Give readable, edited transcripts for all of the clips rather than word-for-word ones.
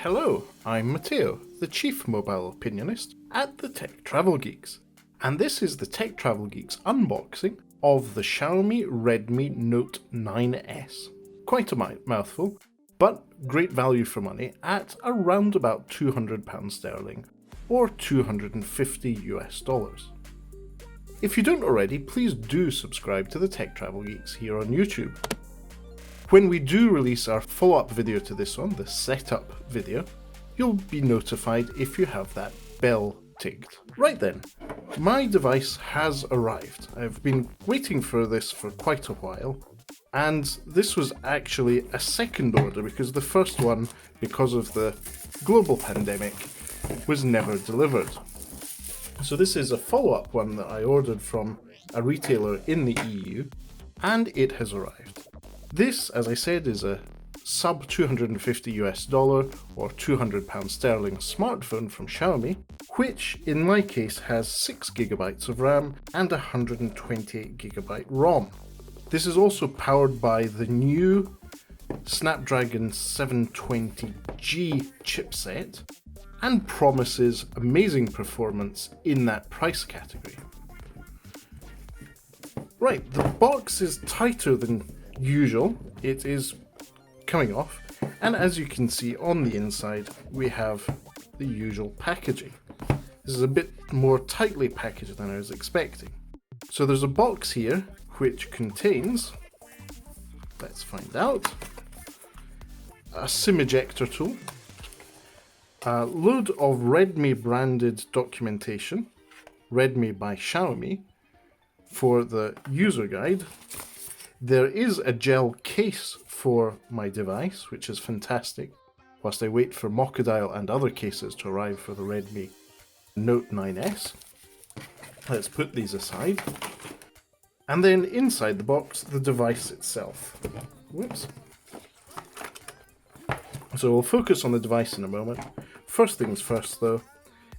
Hello, I'm Matteo, the Chief Mobile Opinionist at the Tech Travel Geeks, and this is the Tech Travel Geeks unboxing of the Xiaomi Redmi Note 9S. Quite a mouthful, but great value for money at around about £200 sterling, or $250 US. If you don't already, please do subscribe to the Tech Travel Geeks here on YouTube. When we do release our follow-up video to this one, the setup video, you'll be notified if you have that bell ticked. Right then, my device has arrived. I've been waiting for this for quite a while, and this was actually a second order because the first one, because of the global pandemic, was never delivered. So this is a follow-up one that I ordered from a retailer in the EU, and it has arrived. This, as I said, is a sub $250 US or £200 sterling smartphone from Xiaomi, which in my case has 6GB of RAM and 128GB ROM. This is also powered by the new Snapdragon 720G chipset and promises amazing performance in that price category. Right, the box is tighter than usual. It is coming off, and as you can see on the inside we have the usual packaging. This is a bit more tightly packaged than I was expecting. So there's a box here which contains, let's find out, a SIM ejector tool, a load of Redmi branded documentation, Redmi by Xiaomi, for the user guide. There is a gel case for my device, which is fantastic, whilst I wait for Mocodile and other cases to arrive for the Redmi Note 9S. Let's put these aside. And then inside the box, the device itself. Whoops. So we'll focus on the device in a moment. First things first though,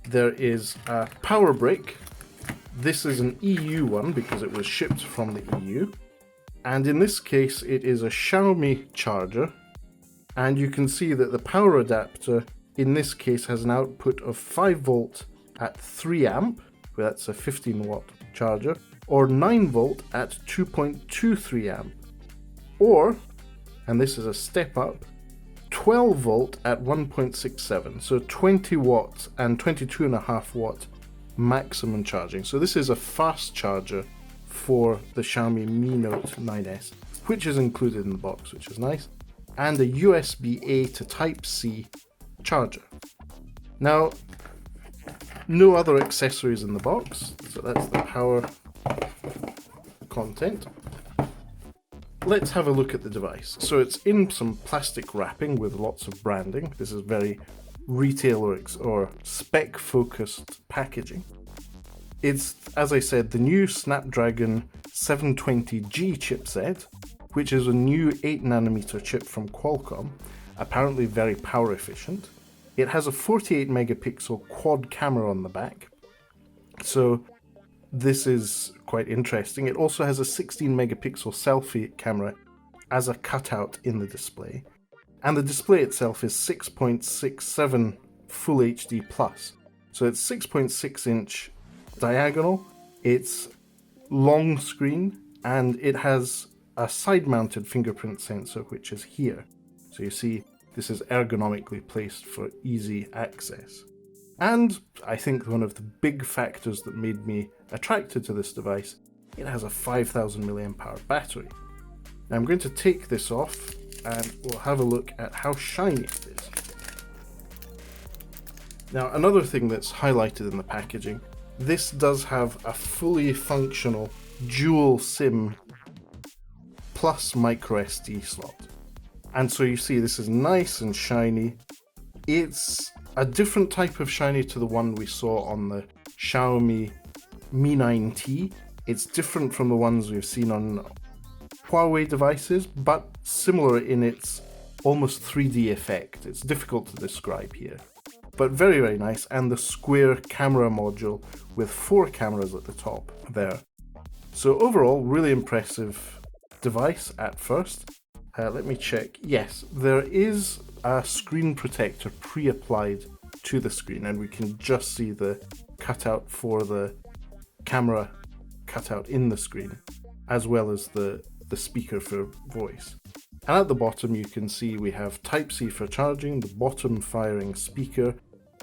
there is a power brick. This is an EU one because it was shipped from the EU. And in this case, it is a Xiaomi charger. And you can see that the power adapter in this case has an output of 5 volt at 3 amp, that's a 15 watt charger, or 9 volt at 2.23 amp, or, and this is a step up, 12 volt at 1.67, so 20 watts and 22.5 watt maximum charging. So this is a fast charger for the Xiaomi Mi Note 9S, which is included in the box, which is nice, and a USB-A to Type-C charger. Now, no other accessories in the box, so that's the power content. Let's have a look at the device. So it's in some plastic wrapping with lots of branding. This is very retailer or spec-focused packaging. It's, as I said, the new Snapdragon 720G chipset, which is a new 8nm chip from Qualcomm, apparently very power efficient. It has a 48 megapixel quad camera on the back, so this is quite interesting. It also has a 16 megapixel selfie camera as a cutout in the display, and the display itself is 6.67 Full HD Plus, so it's 6.6 inch diagonal, it's long screen, and it has a side-mounted fingerprint sensor which is here. So you see this is ergonomically placed for easy access. And I think one of the big factors that made me attracted to this device, it has a 5000 mAh battery. Now I'm going to take this off and we'll have a look at how shiny it is. Now another thing that's highlighted in the packaging, this does have a fully functional dual SIM plus microSD slot. And so you see this is nice and shiny. It's a different type of shiny to the one we saw on the Xiaomi Mi 9T. It's different from the ones we've seen on Huawei devices, but similar in its almost 3D effect. It's difficult to describe here, but very, very nice. And the square camera module with 4 cameras at the top there. So overall, really impressive device at first. Let me check. Yes, there is a screen protector pre-applied to the screen, and we can just see the cutout for the camera cutout in the screen, as well as the speaker for voice. And at the bottom you can see we have Type-C for charging, the bottom firing speaker,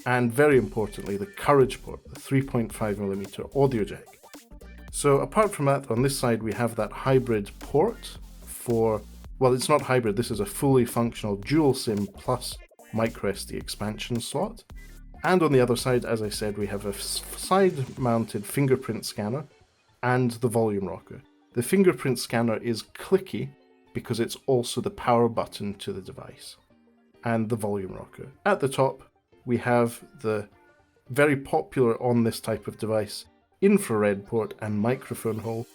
and very importantly the Courage port, the 3.5mm audio jack. So apart from that, on this side we have that hybrid port for, well, it's not hybrid, this is a fully functional dual SIM plus microSD expansion slot. And on the other side, as I said, we have a side-mounted fingerprint scanner and the volume rocker. The fingerprint scanner is clicky because it's also the power button to the device, and the volume rocker. At the top, we have the very popular on this type of device infrared port and microphone hole.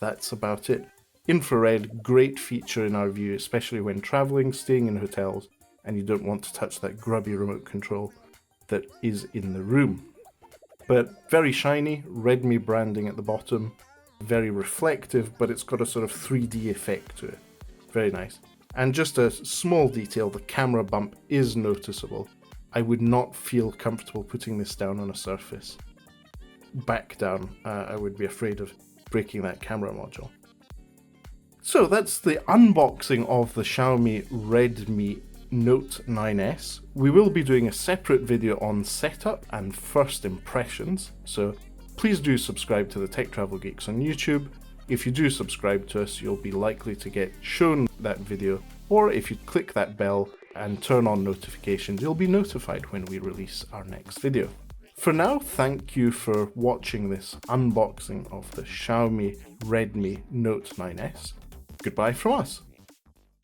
That's about it. Infrared, great feature in our view, especially when traveling, staying in hotels, and you don't want to touch that grubby remote control that is in the room. But very shiny, Redmi branding at the bottom, very reflective, but it's got a sort of 3D effect to it. Very nice. And just a small detail, the camera bump is noticeable. I would not feel comfortable putting this down on a surface. Back down, I would be afraid of breaking that camera module. So that's the unboxing of the Xiaomi Redmi Note 9S. We will be doing a separate video on setup and first impressions, so please do subscribe to the Tech Travel Geeks on YouTube. If you do subscribe to us, you'll be likely to get shown that video, or if you click that bell and turn on notifications, you'll be notified when we release our next video. For now, thank you for watching this unboxing of the Xiaomi Redmi Note 9S. Goodbye from us.